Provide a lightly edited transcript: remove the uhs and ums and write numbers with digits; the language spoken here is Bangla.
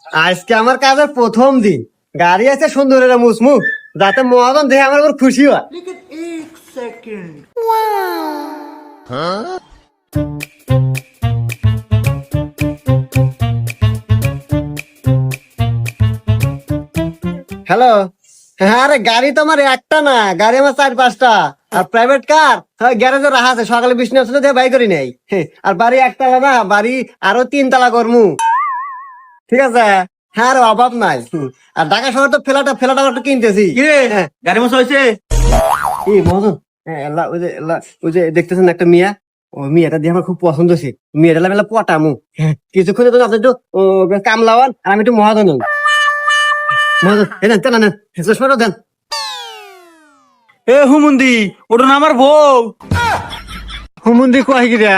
আজকে আমার কাজের প্রথম দিন, গাড়ি আছে সুন্দর একটা মুসমুখ, যাতে মহাজন দেখে আমার উপর খুশি হয়। হ্যালো। হ্যাঁ, আরে গাড়ি তো আমার একটা না, গাড়ি আমার 4-5টা। আর প্রাইভেট কার গ্যারেজে রাখা আছে, সকালে বৃষ্টি আসলে দিয়ে বাই করি নাই। আর বাড়ি একতলা না, বাড়ি আরো 3 তলা করমু। ঠিক আছে। হ্যাঁ, আর অভাব নাই। আর ঢাকা শহর তো ফ্ল্যাট ফ্ল্যাট আমার একটু কিনতেছি। হ্যাঁ। গাড়ি মশা হয়েছে? এই মহাজন, হ্যাঁ, ওই যে দেখতেছেন একটা মিয়া, ও মিয়াটা দিয়ে আমার খুব পছন্দ হয়েছে। মিয়াটা মেলা পটামু। কিছুক্ষণ তো আপনি একটু কামলাওয়ান, আর আমি একটু মহাজন হই। মহাজন দেন তেনা নেন, চশমাটা দেন। এ হুমুন্দি, ওটা না আমার বউ। হুমুন্দি কয় গিরা